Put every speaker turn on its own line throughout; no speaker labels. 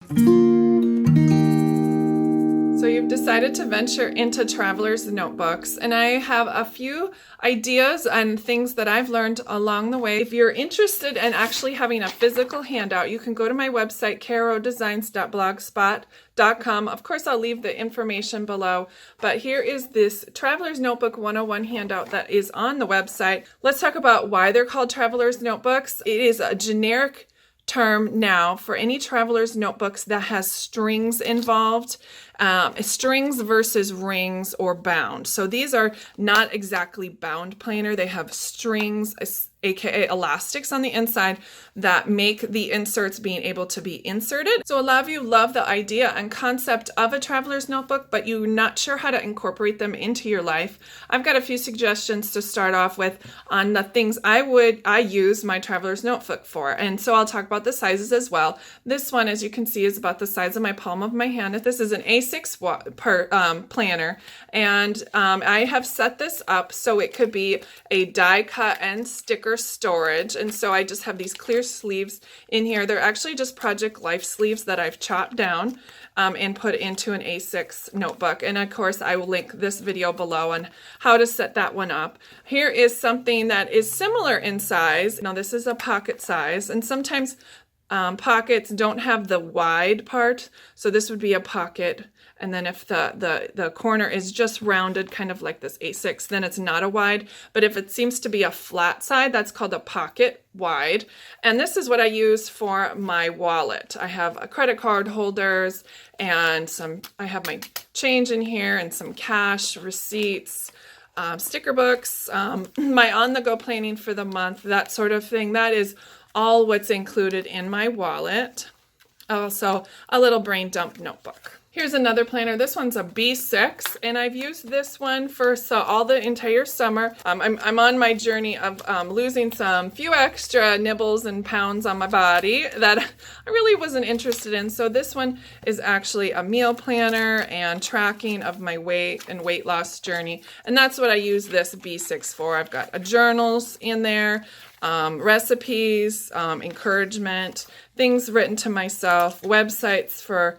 So you've decided to venture into traveler's notebooks, and I have a few ideas and things that I've learned along the way. If you're interested in actually having a physical handout, you can go to my website, carodesigns.blogspot.com. Of course, I'll leave the information below, but here is this Traveler's Notebook 101 handout that is on the website. Let's talk about why they're called Traveler's Notebooks. It is a generic term now for any traveler's notebooks that has strings involved, strings versus rings or bound. So these are not exactly bound planner. They have strings, aka elastics on the inside that make the inserts being able to be inserted. So a lot of you love the idea and concept of a traveler's notebook, but you're not sure how to incorporate them into your life. I've got a few suggestions to start off with on the things I use my traveler's notebook for. And so I'll talk about the sizes as well. This one, as you can see, is about the size of my palm of my hand. This is an A6 planner, and I have set this up so it could be a die cut and sticker storage. And so I just have these clear sleeves in here. They're actually just Project Life sleeves that I've chopped down and put into an A6 notebook. And of course, I will link this video below on how to set that one up. Here is something that is similar in size. Now this is a pocket size, and sometimes pockets don't have the wide part, so this would be a pocket. And then if the corner is just rounded, kind of like this A6, then it's not a wide. But if it seems to be a flat side, that's called a pocket wide. And this is what I use for my wallet. I have a credit card holders and I have my change in here and some cash, receipts, sticker books, my on-the-go planning for the month, that sort of thing. That is all what's included in my wallet. Also, a little brain dump notebook. Here's another planner. This one's a B6, and I've used this one for all the entire summer. I'm on my journey of losing some few extra nibbles and pounds on my body that I really wasn't interested in. So this one is actually a meal planner and tracking of my weight and weight loss journey. And that's what I use this B6 for. I've got journals in there, recipes, encouragement, things written to myself, websites for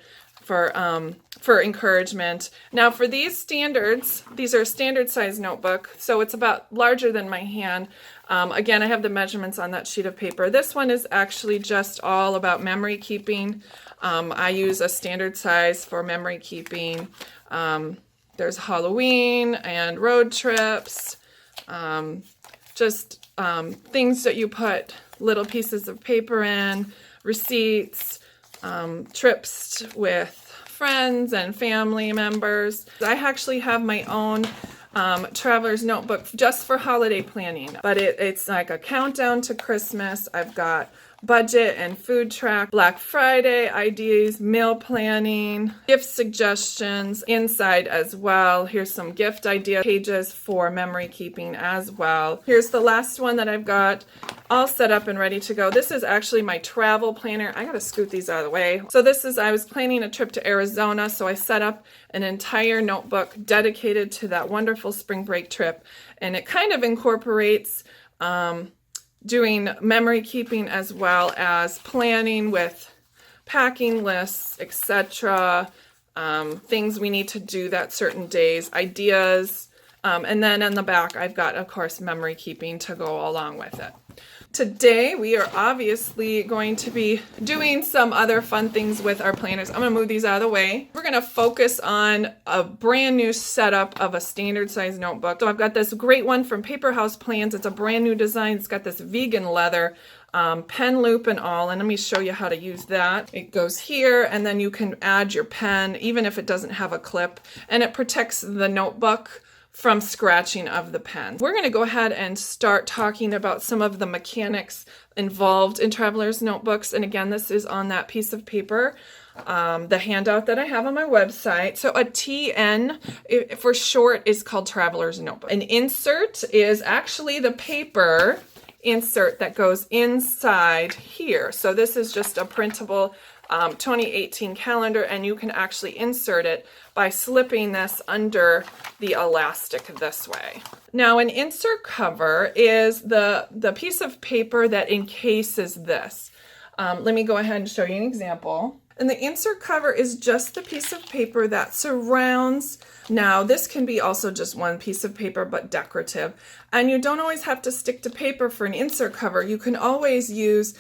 encouragement. Now for these standards, these are a standard size notebook, so it's about larger than my hand. Again, I have the measurements on that sheet of paper. This one is actually just all about memory keeping. I use a standard size for memory keeping. There's Halloween and road trips, just things that you put little pieces of paper in, receipts, trips with friends and family members. I actually have my own traveler's notebook just for holiday planning, but it's like a countdown to Christmas. I've got budget and food track, Black Friday ideas, meal planning, gift suggestions inside as well. Here's some gift idea pages for memory keeping as well. Here's the last one that I've got all set up and ready to go. This is actually my travel planner. I gotta scoot these out of the way. So I was planning a trip to Arizona, so I set up an entire notebook dedicated to that wonderful spring break trip, and it kind of incorporates doing memory keeping as well as planning with packing lists, etc., things we need to do that certain days, ideas, and then in the back I've got, of course, memory keeping to go along with it. Today we are obviously going to be doing some other fun things with our planners. I'm going to move these out of the way. We're going to focus on a brand new setup of a standard size notebook. So I've got this great one from Paper House Plans. It's a brand new design. It's got this vegan leather pen loop and all, and let me show you how to use that. It goes here, and then you can add your pen even if it doesn't have a clip, and it protects the notebook from scratching of the pen. We're going to go ahead and start talking about some of the mechanics involved in traveler's notebooks. And again, this is on that piece of paper, the handout that I have on my website. So a TN for short is called traveler's notebook. An insert is actually the paper insert that goes inside here. So this is just a printable 2018 calendar, and you can actually insert it by slipping this under the elastic this way. Now, an insert cover is the piece of paper that encases this. Let me go ahead and show you an example. And the insert cover is just the piece of paper that surrounds. Now, this can be also just one piece of paper, but decorative. And you don't always have to stick to paper for an insert cover. You can always use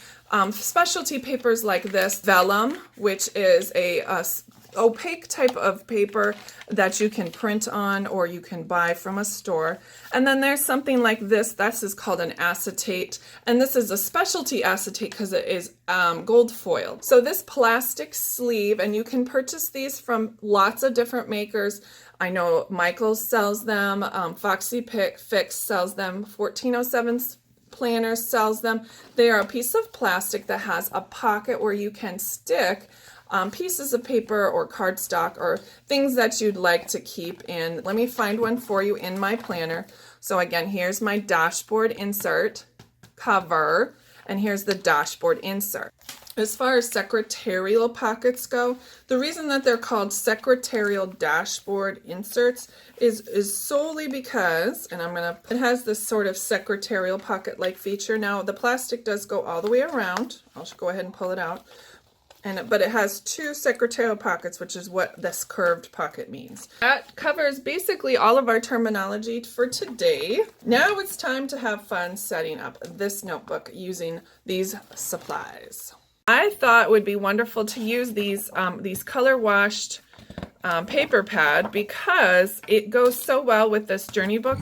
specialty papers like this, vellum, which is a opaque type of paper that you can print on or you can buy from a store. And then there's something like this. This is called an acetate, and this is a specialty acetate because it is gold foiled. So this plastic sleeve, and you can purchase these from lots of different makers. I know Michaels sells them, Foxy Fix sells them, 1407 Planners sells them. They are a piece of plastic that has a pocket where you can stick pieces of paper or cardstock or things that you'd like to keep in. Let me find one for you in my planner. So again, here's my dashboard insert cover, and here's the dashboard insert. As far as secretarial pockets go, the reason that they're called secretarial dashboard inserts is solely because, and it has this sort of secretarial pocket-like feature. Now, the plastic does go all the way around. I'll just go ahead and pull it out. But it has two secretarial pockets, which is what this curved pocket means. That covers basically all of our terminology for today. Now it's time to have fun setting up this notebook using these supplies. I thought it would be wonderful to use these color washed paper pad because it goes so well with this journey book.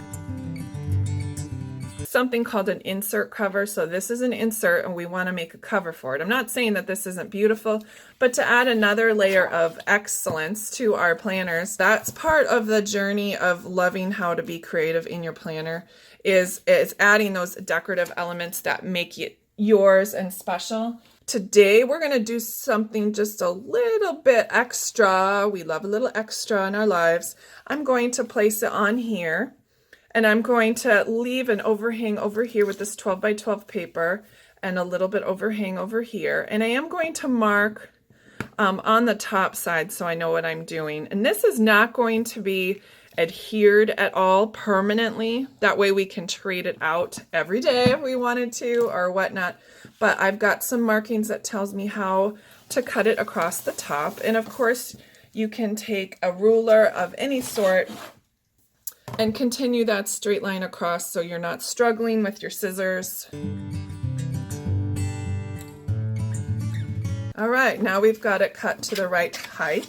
Something called an insert cover. So this is an insert and we want to make a cover for it. I'm not saying that this isn't beautiful, but to add another layer of excellence to our planners, that's part of the journey of loving how to be creative in your planner, is adding those decorative elements that make it yours and special. Today we're going to do something just a little bit extra. We love a little extra in our lives. I'm going to place it on here. And I'm going to leave an overhang over here with this 12 by 12 paper and a little bit overhang over here. And I am going to mark on the top side so I know what I'm doing. And this is not going to be adhered at all permanently. That way we can trade it out every day if we wanted to or whatnot. But I've got some markings that tells me how to cut it across the top. And of course, you can take a ruler of any sort and continue that straight line across so you're not struggling with your scissors. All right, now we've got it cut to the right height.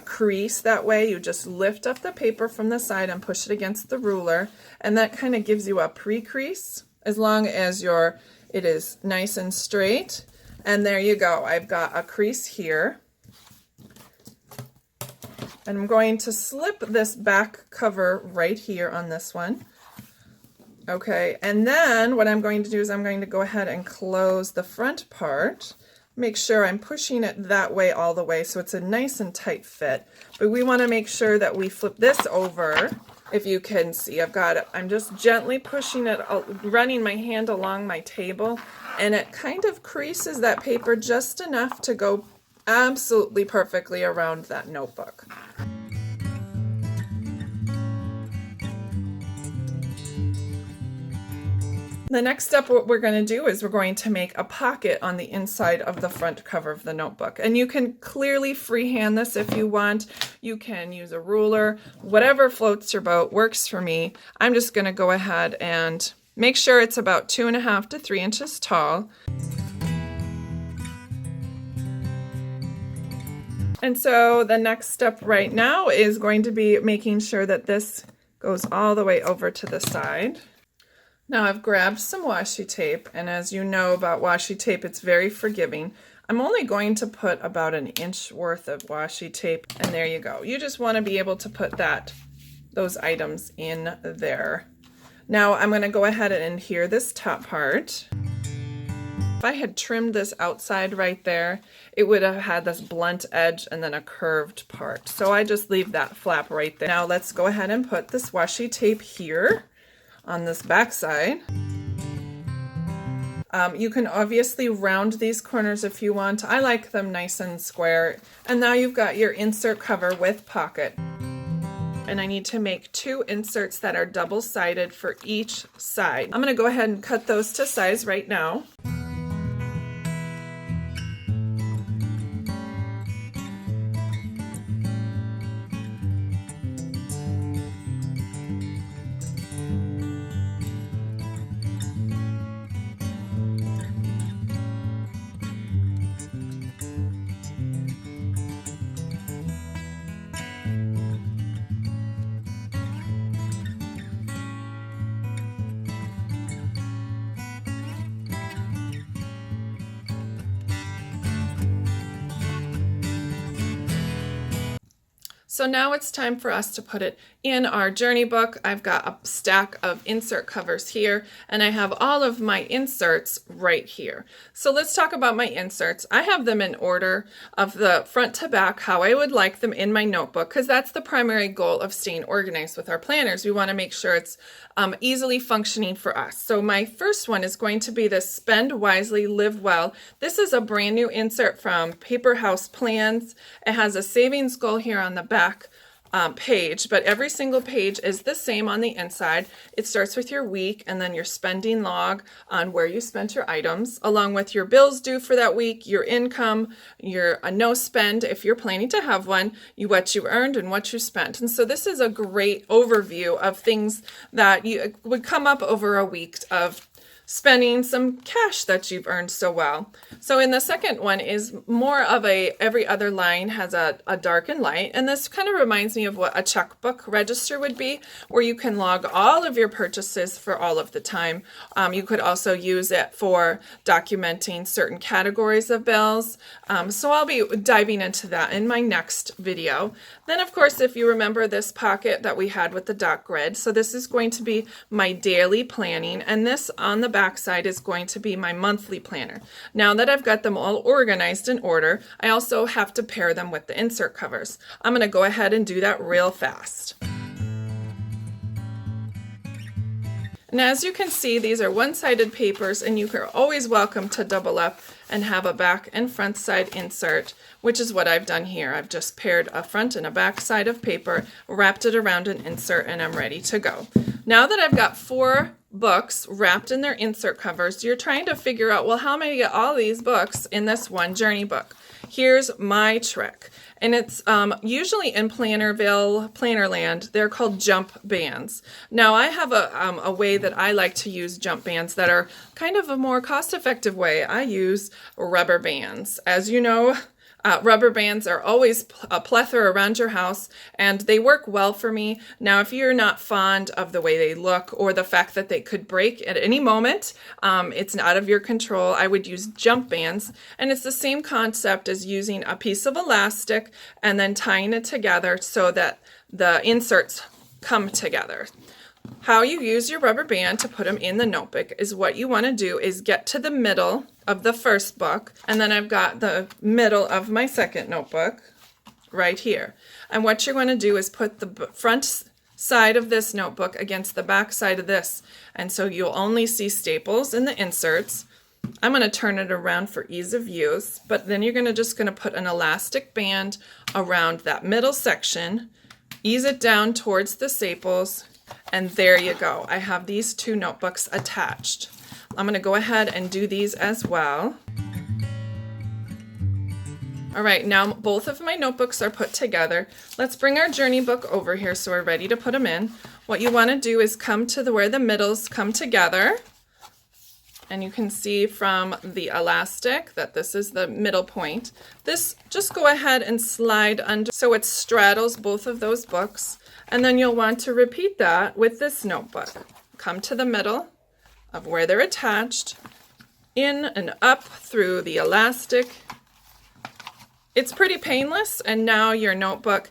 Crease that way, you just lift up the paper from the side and push it against the ruler, and that kind of gives you a pre-crease as long as it is nice and straight. And there you go, I've got a crease here. And I'm going to slip this back cover right here on this one. Okay, and then what I'm going to do is I'm going to go ahead and close the front part. Make sure I'm pushing it that way all the way so it's a nice and tight fit. But we want to make sure that we flip this over. If you can see, I'm just gently pushing it, running my hand along my table, and it kind of creases that paper just enough to go absolutely perfectly around that notebook. The next step, what we're going to do is we're going to make a pocket on the inside of the front cover of the notebook. And you can clearly freehand this if you want. You can use a ruler. Whatever floats your boat works for me. I'm just going to go ahead and make sure it's about 2.5 to 3 inches tall. And so the next step right now is going to be making sure that this goes all the way over to the side. Now I've grabbed some washi tape, and as you know about washi tape, it's very forgiving. I'm only going to put about 1 inch worth of washi tape, and there you go. You just want to be able to put those items in there. Now I'm going to go ahead and adhere this top part. If I had trimmed this outside right there, it would have had this blunt edge and then a curved part. So I just leave that flap right there. Now let's go ahead and put this washi tape here on this back side. You can obviously round these corners if you want. I like them nice and square. And now you've got your insert cover with pocket. And I need to make 2 inserts that are double-sided for each side. I'm going to go ahead and cut those to size right now. So now it's time for us to put it in our journey book. I've got a stack of insert covers here, and I have all of my inserts right here. So let's talk about my inserts. I have them in order of the front to back, how I would like them in my notebook, because that's the primary goal of staying organized with our planners. We want to make sure it's easily functioning for us. So my first one is going to be the Spend Wisely, Live Well. This is a brand new insert from Paper House Plans. It has a savings goal here on the back page, but every single page is the same on the inside. It starts with your week and then your spending log on where you spent your items, along with your bills due for that week, your income, your no spend if you're planning to have one, what you earned and what you spent. And so this is a great overview of things that you would come up over a week of spending some cash that you've earned so well. So in the second one is more of every other line has a dark and light, and this kind of reminds me of what a checkbook register would be, where you can log all of your purchases for all of the time. You could also use it for documenting certain categories of bills. So I'll be diving into that in my next video. Then of course, if you remember this pocket that we had with the dot grid, so this is going to be my daily planning, and this on the back side is going to be my monthly planner. Now that I've got them all organized in order, I also have to pair them with the insert covers. I'm going to go ahead and do that real fast. And as you can see, these are one-sided papers, and you are always welcome to double up and have a back and front side insert, which is what I've done here. I've just paired a front and a back side of paper, wrapped it around an insert, and I'm ready to go. Now that I've got 4 books wrapped in their insert covers, you're trying to figure out, well, how am I going to get all these books in this one journey book? Here's my trick. And it's usually in Plannerland, they're called jump bands. Now I have a way that I like to use jump bands that are kind of a more cost-effective way. I use rubber bands. As you know, rubber bands are always a plethora around your house, and they work well for me. Now, if you're not fond of the way they look or the fact that they could break at any moment, it's out of your control, I would use jump bands. And it's the same concept as using a piece of elastic and then tying it together so that the inserts come together. How you use your rubber band to put them in the notebook is what you want to do is get to the middle of the first book, and then I've got the middle of my second notebook right here. And what you're going to do is put the front side of this notebook against the back side of this, and so you'll only see staples in the inserts. I'm going to turn it around for ease of use, but then you're just going to put an elastic band around that middle section, ease it down towards the staples, and there you go. I have these 2 notebooks attached. I'm going to go ahead and do these as well. All right, now both of my notebooks are put together. Let's bring our journey book over here so we're ready to put them in. What you want to do is come to where the middles come together. And you can see from the elastic that this is the middle point. This, just go ahead and slide under so it straddles both of those books. And then you'll want to repeat that with this notebook. Come to the middle of where they're attached, in and up through the elastic. It's pretty painless, and now your notebook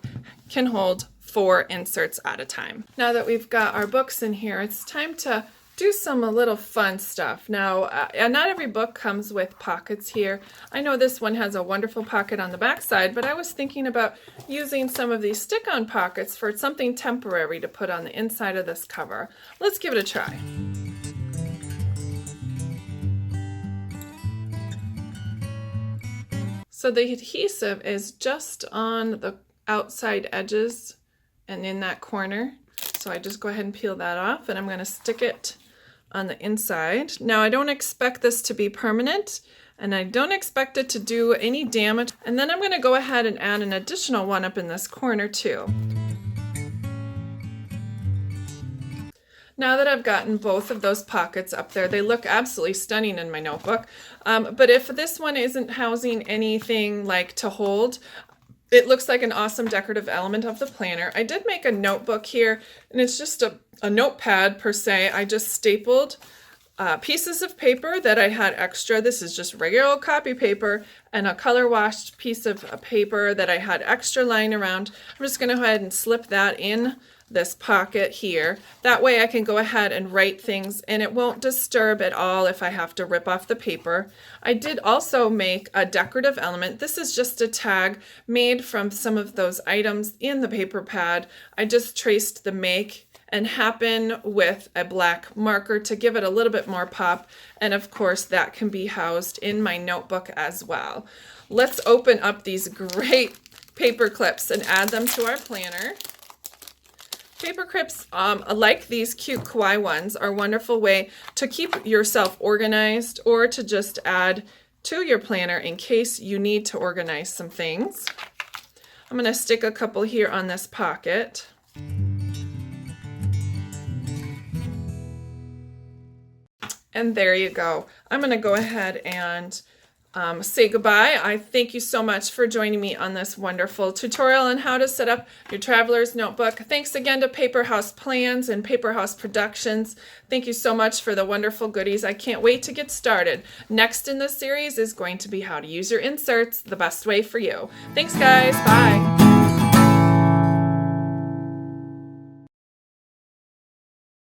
can hold 4 inserts at a time. Now that we've got our books in here, it's time to do some a little fun stuff. Now, not every book comes with pockets here. I know this one has a wonderful pocket on the back side, but I was thinking about using some of these stick-on pockets for something temporary to put on the inside of this cover. Let's give it a try. So the adhesive is just on the outside edges and in that corner. So I just go ahead and peel that off, and I'm going to stick it on the inside. Now I don't expect this to be permanent, and I don't expect it to do any damage. And then I'm going to go ahead and add an additional one up in this corner too. Now that I've gotten both of those pockets up there, they look absolutely stunning in my notebook. But if this one isn't housing anything like to hold, it looks like an awesome decorative element of the planner. I did make a notebook here, and it's just a notepad per se. I just stapled pieces of paper that I had extra. This is just regular old copy paper, and a color washed piece of paper that I had extra lying around. I'm just going to go ahead and slip that in this pocket here. That way I can go ahead and write things and it won't disturb at all if I have to rip off the paper. I did also make a decorative element. This is just a tag made from some of those items in the paper pad. I just traced the make and happen with a black marker to give it a little bit more pop. And of course that can be housed in my notebook as well. Let's open up these great paper clips and add them to our planner. Paper clips, like these cute kawaii ones, are a wonderful way to keep yourself organized or to just add to your planner in case you need to organize some things. I'm going to stick a couple here on this pocket. And there you go. I'm going to go ahead and say goodbye. I thank you so much for joining me on this wonderful tutorial on how to set up your traveler's notebook. Thanks again to Paper House Plans and Paper House Productions. Thank you so much for the wonderful goodies. I can't wait to get started. Next in this series is going to be how to use your inserts the best way for you. Thanks, guys. Bye.